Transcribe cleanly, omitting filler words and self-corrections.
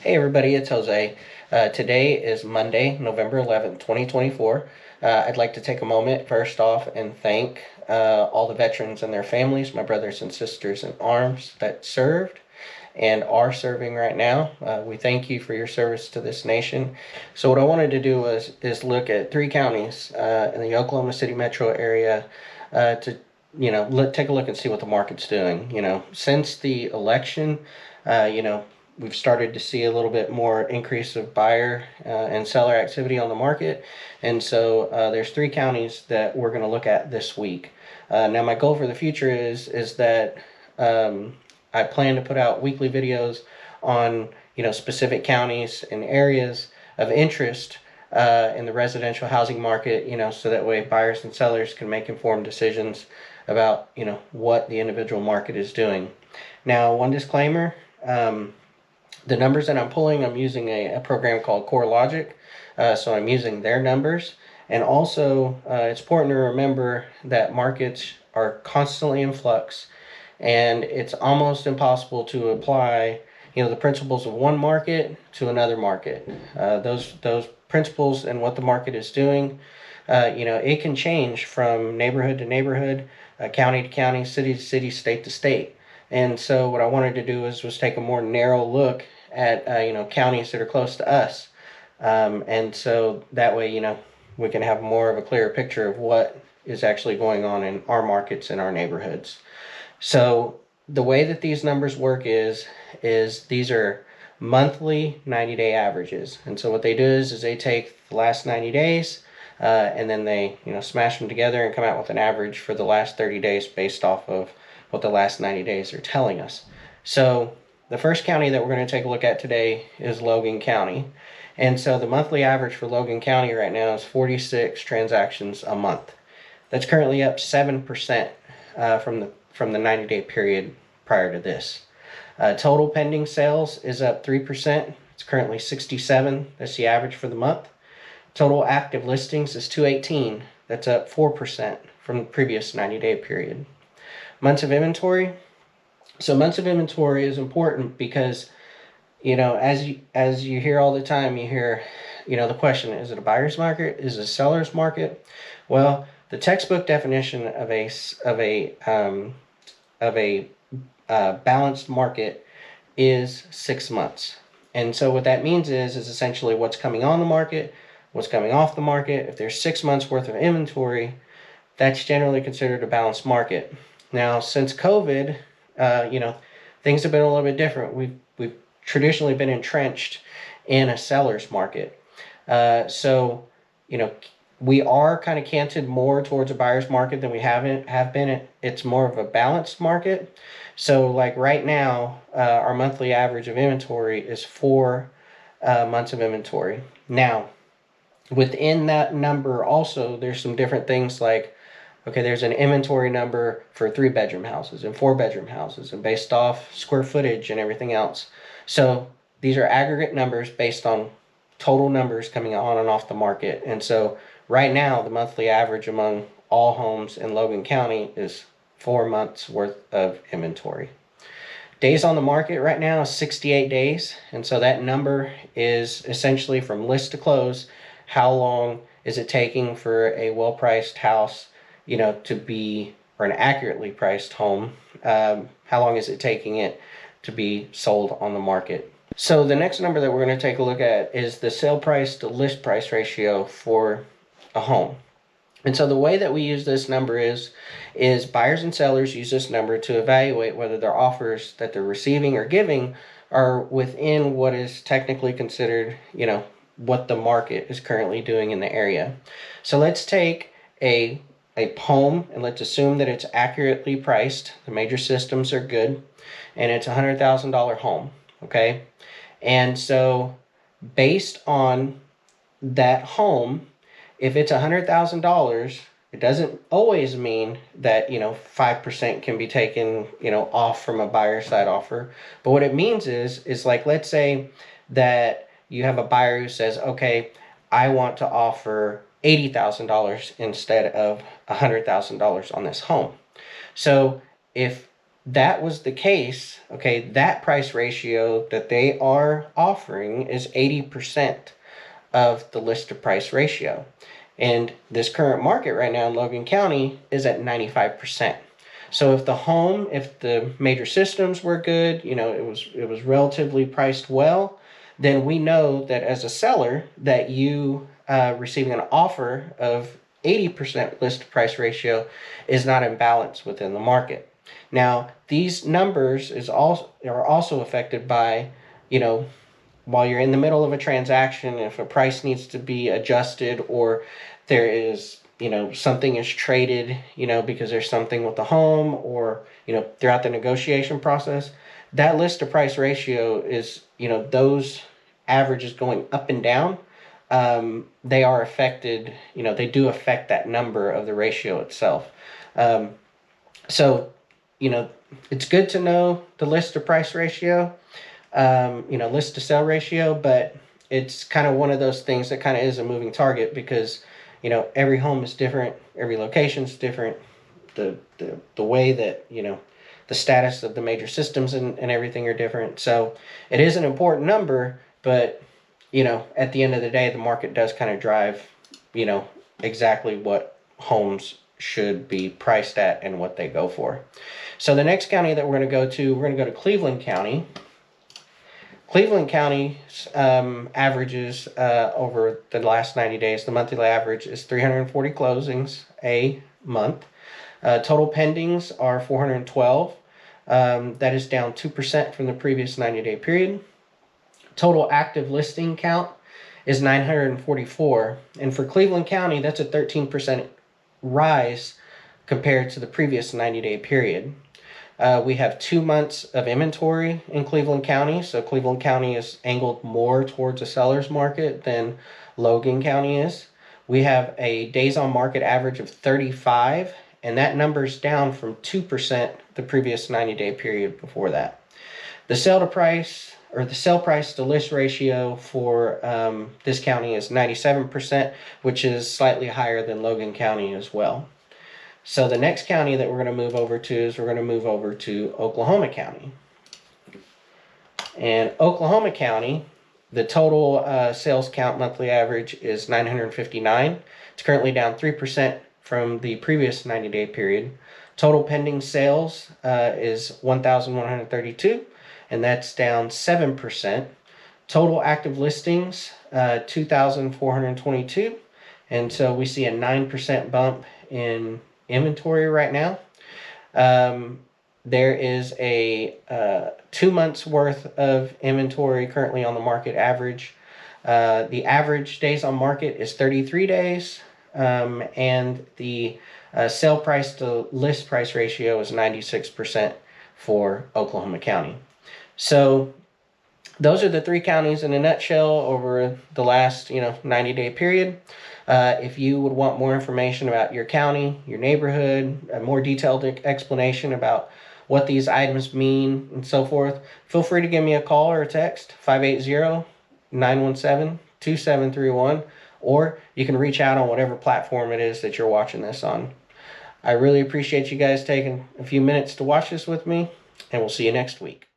Hey everybody, it's Jose. Today is Monday, November 11th, 2024. I'd like to take a moment first off and thank all the veterans and their families, my brothers and sisters in arms that served and are serving right now. We thank you for your service to this nation. So what I wanted to do is look at three counties in the Oklahoma City metro area to take a look and see what the market's doing. Since the election, we've started to see a little bit more increase of buyer and seller activity on the market. And so there's three counties that we're going to look at this week. Now my goal for the future is that I plan to put out weekly videos on specific counties and areas of interest in the residential housing market, so that way buyers and sellers can make informed decisions about what the individual market is doing. Now, one disclaimer. The numbers that I'm pulling, I'm using a program called CoreLogic, so I'm using their numbers. And also, it's important to remember that markets are constantly in flux, and it's almost impossible to apply, the principles of one market to another market. Those principles and what the market is doing, it can change from neighborhood to neighborhood, county to county, city to city, state to state. And so what I wanted to do was take a more narrow look at counties that are close to us, and so that way we can have more of a clearer picture of what is actually going on in our markets and our neighborhoods. So the way that these numbers work is these are monthly 90-day averages, and so what they do is they take the last 90 days and then they smash them together and come out with an average for the last 30 days based off of what the last 90 days are telling us. So the first county that we're going to take a look at today is Logan County. And so the monthly average for Logan County right now is 46 transactions a month. That's currently up 7% from the 90-day period prior to this. Total pending sales is up 3%. It's currently 67. That's the average for the month. Total active listings is 218. That's up 4% from the previous 90-day period. Months of inventory. So months of inventory is important because, as you hear all the time, you hear, the question, is it a buyer's market? Is it a seller's market? Well, the textbook definition of a balanced market is 6 months. And so what that means is essentially what's coming on the market, what's coming off the market. If there's 6 months worth of inventory, that's generally considered a balanced market. Now, since COVID, things have been a little bit different. We've traditionally been entrenched in a seller's market. So we are kind of canted more towards a buyer's market than we have been. It's more of a balanced market. So like right now, our monthly average of inventory is 4 months of inventory. Now, within that number also, there's some different things like, okay, there's an inventory number for 3-bedroom houses and 4-bedroom houses, and based off square footage and everything else. So these are aggregate numbers based on total numbers coming on and off the market. And so right now, the monthly average among all homes in Logan County is 4 months worth of inventory. Days on the market right now is 68 days. And so that number is essentially from list to close. How long is it taking for a well-priced house to be, or an accurately priced home, how long is it taking it to be sold on the market? So the next number that we're going to take a look at is the sale price to list price ratio for a home. And so the way that we use this number is buyers and sellers use this number to evaluate whether their offers that they're receiving or giving are within what is technically considered, what the market is currently doing in the area. So let's take a home, and let's assume that it's accurately priced. The major systems are good, and it's a $100,000 home, okay? And so based on that home, if it's $100,000, it doesn't always mean that 5% can be taken off from a buyer side offer. But what it means is like, let's say that you have a buyer who says, okay, I want to offer $80,000 instead of $100,000 on this home. So if that was the case, okay, that price ratio that they are offering is 80% of the list to price ratio. And this current market right now in Logan County is at 95%. So if the major systems were good, it was relatively priced well, then we know that as a seller that you receiving an offer of 80% list price ratio is not imbalanced within the market. Now, these numbers are also affected by, you know, while you're in the middle of a transaction, if a price needs to be adjusted or there is, something is traded, because there's something with the home or, throughout the negotiation process, that list to price ratio is, those averages going up and down. They are affected, they do affect that number of the ratio itself. So, it's good to know the list to price ratio, list to sell ratio, but it's kind of one of those things that kind of is a moving target because, every home is different, every location is different, the way that, the status of the major systems and everything are different. So it is an important number, but, at the end of the day, the market does kind of drive, exactly what homes should be priced at and what they go for. So the next county that we're going to go to Cleveland County. Cleveland County's averages over the last 90 days, the monthly average is 340 closings a month. Total pendings are 412. That is down 2% from the previous 90-day period. Total active listing count is 944. And for Cleveland County, that's a 13% rise compared to the previous 90-day period. We have 2 months of inventory in Cleveland County. So Cleveland County is angled more towards a seller's market than Logan County is. We have a days on market average of 35, and that number's down from 2% the previous 90-day period before that. The sell price to list ratio for this county is 97%, which is slightly higher than Logan County as well. So the next county that we're going to move over to Oklahoma County. And Oklahoma County, the total sales count monthly average is 959. It's currently down 3% from the previous 90-day period. Total pending sales is 1,132, and that's down 7%. Total active listings, 2,422, and so we see a 9% bump in inventory right now. There is a 2 months worth of inventory currently on the market average. The average days on market is 33 days, and the sale price to list price ratio is 96% for Oklahoma County. So those are the 3 counties in a nutshell over the last 90-day period. If you would want more information about your county, your neighborhood, a more detailed explanation about what these items mean and so forth, feel free to give me a call or a text, 580-917-2731, or you can reach out on whatever platform it is that you're watching this on. I really appreciate you guys taking a few minutes to watch this with me, and we'll see you next week.